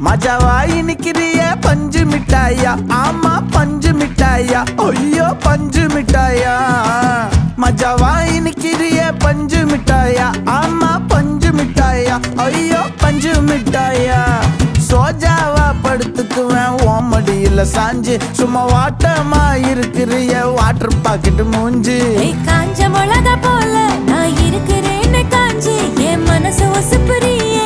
மஜாவா இனிக்கிறிய பஞ்சு மிட்டாயா, ஆமா பஞ்சு மிட்டாயா, ஐயோ பஞ்சு மிட்டாயா. மஜாவா இனிக்கிறிய பஞ்சு மிட்டாயா, ஆமா பஞ்சு மிட்டாயா, ஐயோ பஞ்சு மிட்டாயா. சோஜாவா படுத்துக்குவேன் ஓமடியில சாஞ்சு, சும்மா வாட்டமா இருக்கிறிய வாட்டர் பாக்கெட் மூஞ்சி. காஞ்ச மிளகா போல நான் இருக்கிறேன்னு காஞ்சி, என் மனசு ஒசுப்புறிய